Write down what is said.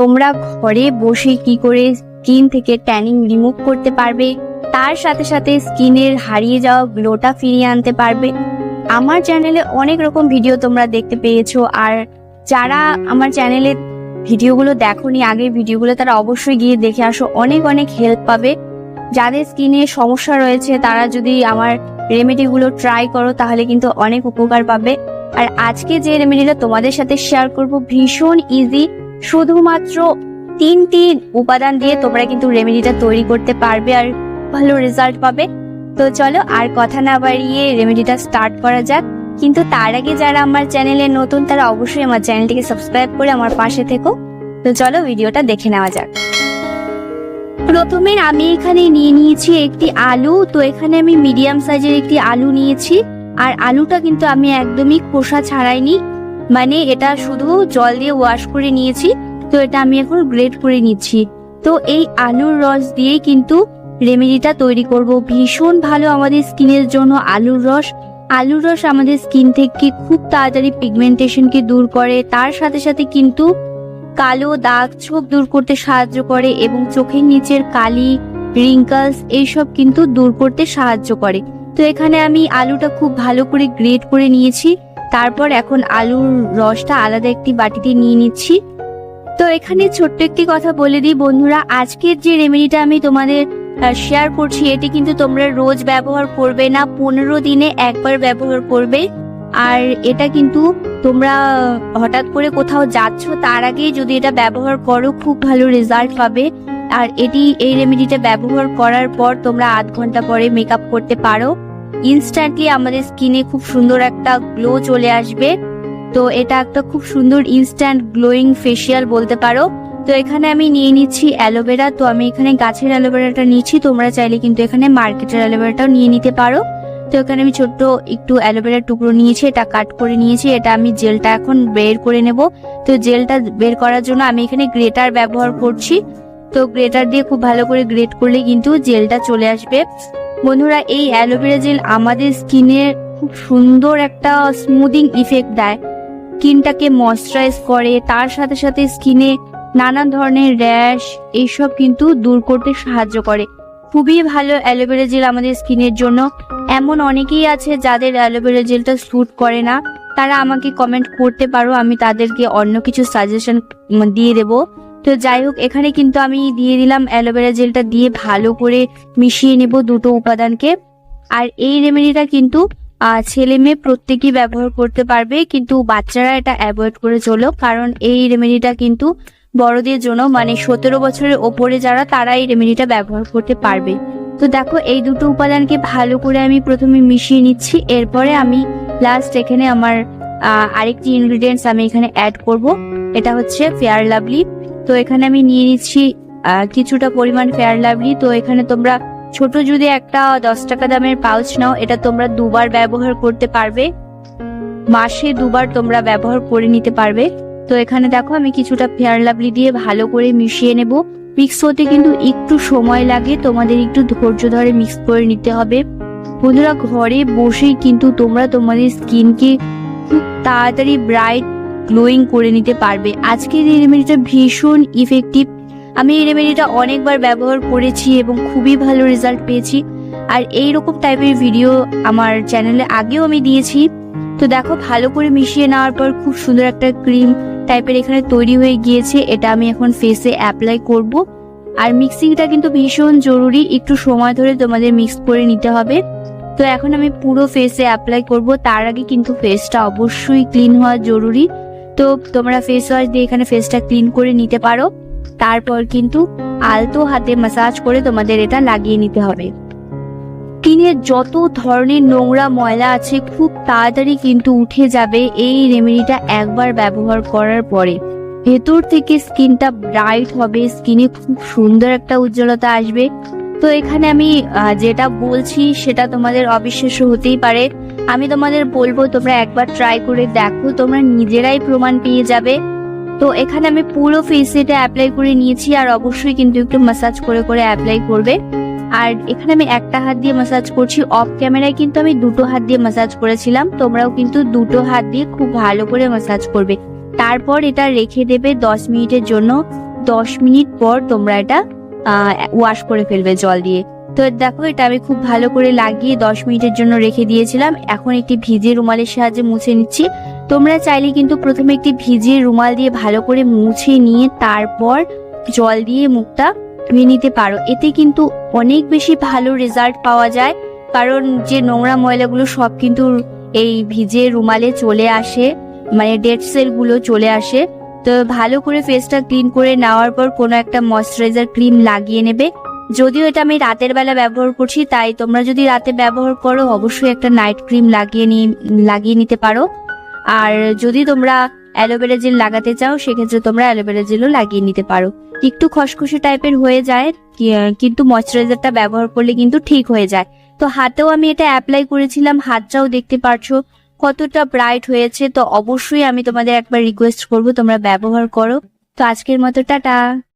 তোমরা ঘরে বসে কি করে স্কিন থেকে ট্যানিং রিমুভ করতে পারবে, তার সাথে সাথে স্কিনের হারিয়ে যাওয়া গ্লোটা ফিরিয়ে আনতে পারবে। আমার চ্যানেলে অনেক রকম ভিডিও তোমরা দেখতে পেয়েছো, আর যারা আমার চ্যানেলে ভিডিওগুলো দেখোনি আগের ভিডিওগুলো, তারা অবশ্যই গিয়ে দেখে আসো, অনেক অনেক হেল্প পাবে। যাদের স্কিনে সমস্যা রয়েছে তারা যদি আমার রেমেডিগুলো ট্রাই করো তাহলে কিন্তু অনেক উপকার পাবে। আর আজকে যে রেমেডিটা তোমাদের সাথে শেয়ার করব ভীষণ ইজি, শুধুমাত্র 3টি উপাদান দিয়ে তোমরা কিন্তু রেমেডিটা তৈরি করতে পারবে আর ভালো রেজাল্ট পাবে। তো চলো আর কথা না বাড়িয়ে রেমেডিটা স্টার্ট করা যাক। কিন্তু তার আগে যারা আমার চ্যানেলে নতুন তারা অবশ্যই আমার চ্যানেলটিকে সাবস্ক্রাইব করে আমার পাশে থেকো। তো চলো ভিডিওটা দেখে নেওয়া যাক। প্রথমে আমি এখানে নিয়ে নিয়েছি একটি আলু। তো এখানে আমি মিডিয়াম সাইজের একটি আলু নিয়েছি, আর আলুটা কিন্তু আমি একদমই খোসা ছাড়াইনি, মানে এটা শুধু জল দিয়ে ওয়াশ করে নিয়েছি। তো এটা আমি এখন গ্রেট করে নিচ্ছি। তো এই আলুর রস দিয়ে কিন্তু রেমেডিটা তৈরি করব, ভীষণ ভালো আমাদের স্কিনের জন্য আলুর রস। আলুর রস আমাদের স্কিন থেকে খুব তাড়াতাড়ি পিগমেন্টেশনকে দূর করে, তার সাথে সাথে কিন্তু কালো দাগ ছোপ দূর করতে সাহায্য করে এবং চোখের নিচের কালি, রিঙ্কলস এইসব কিন্তু দূর করতে সাহায্য করে। তো এখানে আমি আলুটা খুব ভালো করে গ্রেট করে নিয়েছি। তারপর এখন আলুর রসটা আলাদা একটি বাটিতে নিয়ে নিচ্ছি। তো এখানে ছোট্ট একটি কথা বলে দিই বন্ধুরা, আজকের যে রেমেডিটা আমি তোমাদের শেয়ার করছি এটি কিন্তু তোমরা রোজ ব্যবহার করবে না, 15 দিনে একবার ব্যবহার করবে। আর এটা কিন্তু তোমরা হঠাৎ করে কোথাও যাচ্ছ তার আগে যদি এটা ব্যবহার করো খুব ভালো রেজাল্ট পাবে। আর এই রেমেডিটা ব্যবহার করার পর তোমরা আধ ঘন্টা পরে মেকআপ করতে পারো, ইনস্ট্যান্টলি আমাদের স্কিনে খুব সুন্দর একটা গ্লো চলে আসবে। তো এটা একটা খুব সুন্দর ইনস্ট্যান্ট গ্লোয়িং ফেসিয়াল বলতে পারো। তো এখানে আমি নিয়ে নিচ্ছি অ্যালোভেরা। তো আমি এখানে গাছের অ্যালোভেরাটা নিচ্ছি, তোমরা চাইলে কিন্তু এখানে মার্কেটের অ্যালোভেরাটাও নিয়ে নিতে পারো। তো এখানে আমি ছোট্ট একটু অ্যালোভেরার টুকরো নিয়েছি, এটা কাট করে নিয়েছি। এটা আমি জেলটা এখন বের করে নেব। তো জেলটা বের করার জন্য আমি এখানে গ্রেটার ব্যবহার করছি। তো গ্রেটার দিয়ে খুব ভালো করে গ্রেট করলে কিন্তু জেলটা চলে আসবে। বন্ধুরা, এই অ্যালোভেরা জেল আমাদের স্কিনে খুব সুন্দর একটা স্মুদিং ইফেক্ট দেয়, স্কিনটাকে ময়শ্চারাইজ করে, তার সাথে সাথে স্কিনে নানান ধরনের র্যাশ এইসব কিন্তু দূর করতে সাহায্য করে। খুবই ভালো অ্যালোভেরা জেল আমাদের স্কিনের জন্য। এমন অনেকেই আছে যাদের অ্যালোভেরা জেলটা স্যুট করে না, তারা আমাকে কমেন্ট করতে পারো, আমি তাদেরকে অন্য কিছু সাজেশন দিয়ে দেব। তো যাই হোক, এখানে কিন্তু আমি দিয়ে দিলাম অ্যালোভেরা জেলটা, দিয়ে ভালো করে মিশিয়ে নেব দুটো উপাদানকে। আর এই রেমেডিটা কিন্তু ছেলে মেয়ে প্রত্যেকেই ব্যবহার করতে পারবে, কিন্তু বাচ্চারা এটা অ্যাভয়েড করে চলো, কারণ এই রেমেডিটা কিন্তু বড়দের জন্য, মানে 17 বছরের ওপরে যারা, তারা এই রেমেডিটা ব্যবহার করতে পারবে। তো দেখো এই দুটো উপাদানকে ভালো করে আমি প্রথমে মিশিয়ে নিচ্ছি। এরপরে আমি লাস্ট এখানে আমার আরেকটি ইনগ্রিডিয়েন্টস আমি এখানে অ্যাড করব, এটা হচ্ছে ফেয়ার লাভলি। তো এখানে আমি নিয়ে নিচ্ছি কিছুটা পরিমাণ ফেয়ার লাভলি। তো এখানে তোমরা ছোট যদি একটা 10 টাকা দামের পাউচ নাও, এটা তোমরা 2বার ব্যবহার করতে পারবে, মাসে 2বার তোমরা ব্যবহার করে নিতে পারবে। তো এখানে দেখো আমি কিছুটা ফেয়ার লাভলি দিয়ে ভালো করে মিশিয়ে নেব। মিক্স হতে কিন্তু একটু সময় লাগে, তোমাদের একটু ধৈর্য ধরে মিক্স করে নিতে হবে। বন্ধুরা, ঘরে বসেই কিন্তু তোমরা তোমাদের স্কিনকে খুব তাড়াতাড়ি ব্রাইট গ্লোয়িং করে নিতে পারবে। আজকের এই রেমেডিটা ভীষণ ইফেক্টিভ, আমি এই রেমেডিটা অনেকবার ব্যবহার করেছি এবং খুবই ভালো রেজাল্ট পেয়েছি। আর এইরকম টাইপের ভিডিও আমার চ্যানেলে আগেও আমি দিয়েছি। তো দেখো ভালো করে মিশিয়ে নেওয়ার পর খুব সুন্দর একটা ক্রিম টাইপের এখানে তৈরি হয়ে গিয়েছে। এটা আমি এখন ফেসে অ্যাপ্লাই করব। আর মিক্সিংটা কিন্তু ভীষণ জরুরি, একটু সময় ধরে তোমাদের মিক্স করে নিতে হবে। তো এখন আমি পুরো ফেসে অ্যাপ্লাই করব, তার আগে কিন্তু ফেসটা অবশ্যই ক্লিন হওয়া জরুরি। তো তোমরা ফেস ওয়াশ দিয়ে এখানে ফেসটা ক্লিন করে নিতে পারো। তারপর কিন্তু আলতো হাতে ম্যাসাজ করে তোমাদের এটা লাগিয়ে নিতে হবে। স্কিনের যত ধরনের নোংরা ময়লা আছে খুব তাড়াতাড়ি কিন্তু উঠে যাবে এই রেমেডিটা একবার ব্যবহার করার পরে। ভেতর থেকে স্কিনটা ব্রাইট হবে, স্কিনে খুব সুন্দর একটা উজ্জ্বলতা আসবে। তো এখানে আমি যেটা বলছি সেটা তোমাদের অবিশ্বাস্য হতেই পারে, আমি তোমাদের বলবো তোমরা একবার ট্রাই করে দেখো, তোমরা নিজেরাই প্রমাণ পেয়ে যাবে। তো এখানে আমি পুরো ফেসে এটা অ্যাপ্লাই করে নিয়েছি, আর অবশ্যই কিন্তু একটু ম্যাসাজ করে করে অ্যাপ্লাই করবে। আর এখানে আমি একটা হাত দিয়ে ম্যাসাজ করছি, অফ ক্যামেরায় কিন্তু আমি দুটো হাত দিয়ে ম্যাসাজ করেছিলাম, তোমরাও কিন্তু দুটো হাত দিয়ে খুব ভালো করে ম্যাসাজ করবে। তারপর এটা রেখে দেবে 10 মিনিটের জন্য। 10 মিনিট পর তোমরা এটা ওয়াশ করে ফেলবে জল দিয়ে। তো দেখো এটা আমি খুব ভালো করে লাগিয়ে 10 মিনিটের জন্য রেখে দিয়েছিলাম। এখন একটি ভিজে রুমালের সাহায্যে মুছে নিচ্ছি। তোমরা চাইলে কিন্তু প্রথমে একটি ভিজে রুমাল দিয়ে ভালো করে মুছে নিয়ে তারপর জল দিয়ে মুখটা ধুয়ে নিতে পারো। এতে কিন্তু অনেক বেশি ভালো রেজাল্ট পাওয়া যায়, কারণ যে নোংরা ময়লাগুলো সব কিন্তু এই ভিজে রুমালে চলে আসে, মানে ডেড সেলগুলো চলে আসে। তো ভালো করে ফেসটা ক্লিন করে নেওয়ার পর কোনো একটা ময়শ্চারাইজার ক্রিম লাগিয়ে নেবে। যদিও এটা আমি রাতের বেলা ব্যবহার করছি, তাই তোমরা যদি রাতে ব্যবহার করো অবশ্যই একটা নাইট ক্রিম লাগিয়ে নিতে পারো। আর যদি তোমরা অ্যালোভেরা জেল লাগাতে চাও সেক্ষেত্রে তোমরা অ্যালোভেরা জেলও লাগিয়ে নিতে পারো। একটু খসখসে টাইপের হয়ে যায়, কিন্তু ময়শ্চারাইজারটা ব্যবহার করলে কিন্তু ঠিক হয়ে যায়। তো হাতেও আমি এটা অ্যাপ্লাই করেছিলাম, হাতটাও দেখতে পারছো কতটা ব্রাইট হয়েছে। তো অবশ্যই আমি তোমাদের একবার রিকোয়েস্ট করবো তোমরা ব্যবহার করো। তো আজকের মতো টাটা।